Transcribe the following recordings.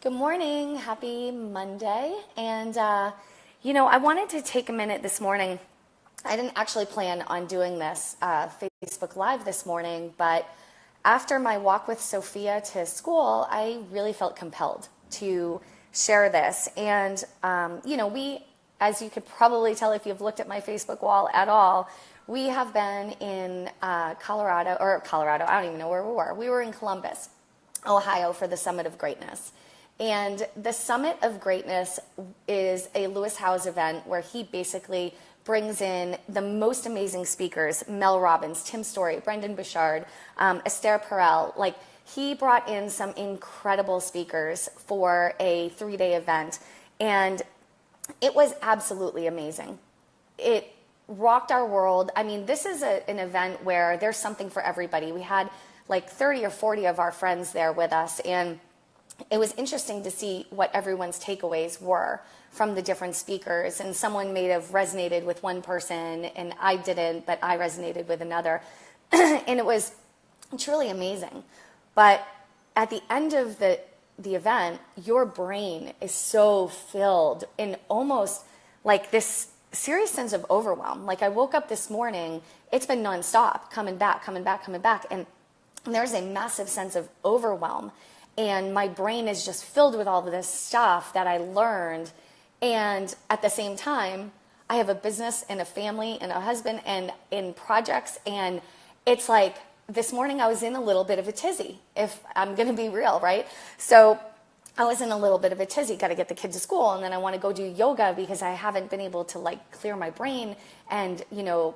Good morning. Happy Monday. And, I wanted to take a minute this morning. I didn't actually plan on doing this Facebook Live this morning, but after my walk with Sophia to school, I really felt compelled to share this. And, we, as you could probably tell if you've looked at my Facebook wall at all, we have been in Colorado, I don't even know where we were. We were in Columbus, Ohio for the Summit of Greatness. And the Summit of Greatness is a Lewis Howes event where he basically brings in the most amazing speakers: Mel Robbins, Tim Story, Brendan Bouchard, Esther Perel. Like, he brought in some incredible speakers for a 3-day event, and it was absolutely amazing. It rocked our world. I mean, this is an event where there's something for everybody. We had like 30 or 40 of our friends there with us, and it was interesting to see what everyone's takeaways were from the different speakers. And someone may have resonated with one person and I didn't, but I resonated with another. And it was truly amazing. But at the end of the event, your brain is so filled in almost like this serious sense of overwhelm. Like, I woke up this morning, it's been nonstop, coming back. And there's a massive sense of overwhelm. And my brain is just filled with all of this stuff that I learned. And at the same time, I have a business and a family and a husband and in projects. And it's like this morning I was in a little bit of a tizzy, if I'm going to be real, right? So I was in a little bit of a tizzy, got to get the kid to school. And then I want to go do yoga because I haven't been able to clear my brain and,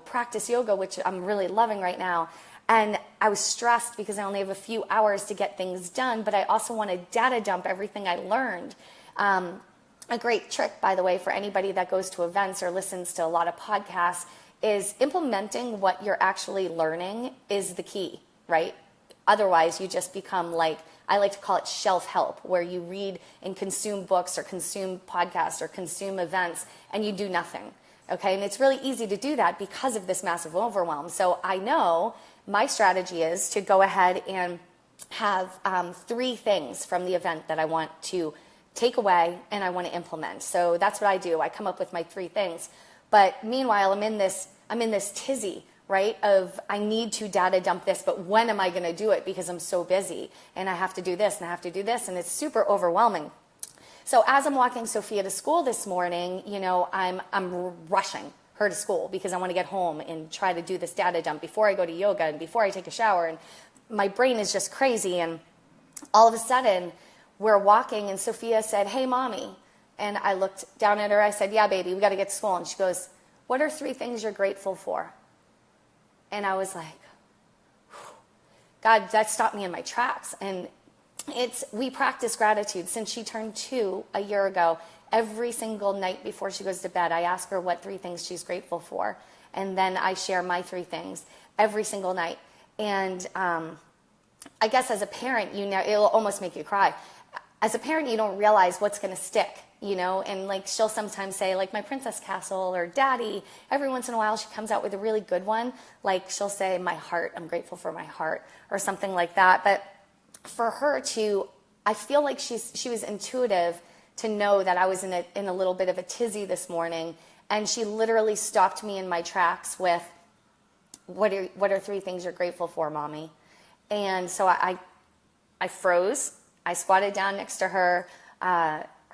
practice yoga, which I'm really loving right now. And I was stressed because I only have a few hours to get things done, but I also want to data dump everything I learned. A great trick, by the way, for anybody that goes to events or listens to a lot of podcasts is implementing what you're actually learning is the key, right? Otherwise, you just become I like to call it shelf help, where you read and consume books or consume podcasts or consume events and you do nothing, okay? And it's really easy to do that because of this massive overwhelm. So I know my strategy is to go ahead and have 3 things from the event that I want to take away and I want to implement. So that's what I do. I come up with my 3 things. But meanwhile, I'm in this tizzy, right, of I need to data dump this, but when am I going to do it? Because I'm so busy and I have to do this and I have to do this, and it's super overwhelming. So as I'm walking Sophia to school this morning, I'm rushing her to school because I want to get home and try to do this data dump before I go to yoga and before I take a shower. And my brain is just crazy. And all of a sudden, we're walking and Sophia said, "Hey, Mommy." And I looked down at her. I said, "Yeah, baby, we got to get to school." And she goes, "What are 3 things you're grateful for?" And I was like, God, that stopped me in my tracks. And we practice gratitude since she turned 2 a year ago. Every single night before she goes to bed, I ask her what 3 things she's grateful for. And then I share my 3 things every single night. And I guess as a parent, it'll almost make you cry. As a parent, you don't realize what's going to stick, and she'll sometimes say my Princess Castle or Daddy. Every once in a while she comes out with a really good one. She'll say my heart, I'm grateful for my heart, or something like that. But for her I feel like she was intuitive to know that I was in a little bit of a tizzy this morning, and she literally stopped me in my tracks with, what are 3 things you're grateful for, Mommy? And so I froze. I squatted down next to her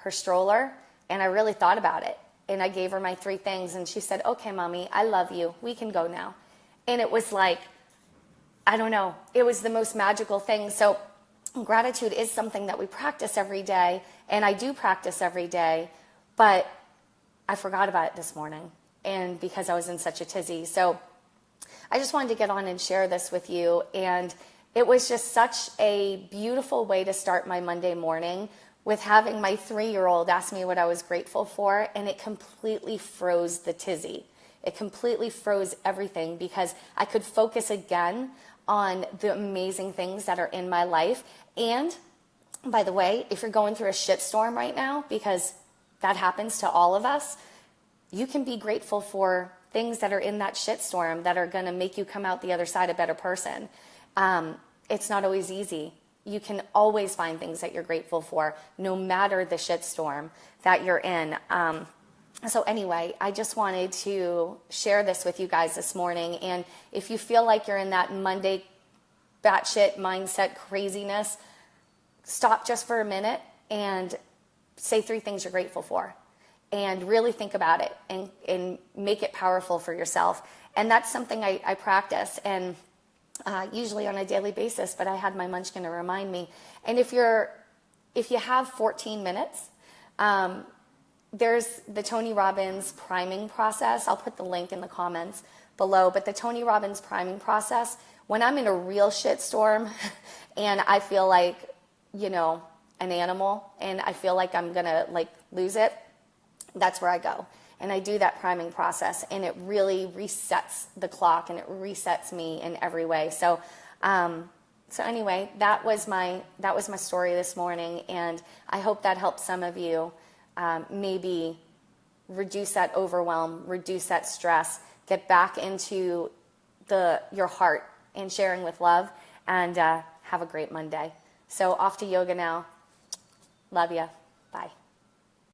stroller, and I really thought about it. And I gave her my 3 things, and she said, "Okay, Mommy, I love you. We can go now." And it was I don't know, it was the most magical thing. So gratitude is something that we practice every day, and I do practice every day, but I forgot about it this morning, and because I was in such a tizzy. So I just wanted to get on and share this with you, and it was just such a beautiful way to start my Monday morning with having my 3-year-old ask me what I was grateful for, and it completely froze the tizzy. It completely froze everything because I could focus again on the amazing things that are in my life. And by the way, if you're going through a shitstorm right now, because that happens to all of us, you can be grateful for things that are in that shitstorm that are going to make you come out the other side a better person. It's not always easy, you can always find things that you're grateful for, no matter the shitstorm that you're in. So anyway, I just wanted to share this with you guys this morning. And if you feel like you're in that Monday batshit mindset craziness, stop just for a minute and say 3 things you're grateful for. And really think about it and make it powerful for yourself. And that's something I practice, and usually on a daily basis, but I had my munchkin to remind me. And if you have 14 minutes, there's the Tony Robbins priming process. I'll put the link in the comments below. But the Tony Robbins priming process, when I'm in a real shitstorm and I feel like, an animal and I feel like I'm going to lose it, that's where I go. And I do that priming process, and it really resets the clock, and it resets me in every way. So anyway, that was my story this morning, and I hope that helps some of you maybe reduce that overwhelm, reduce that stress, get back into your heart and sharing with love, and have a great Monday. So off to yoga now. Love ya. Bye.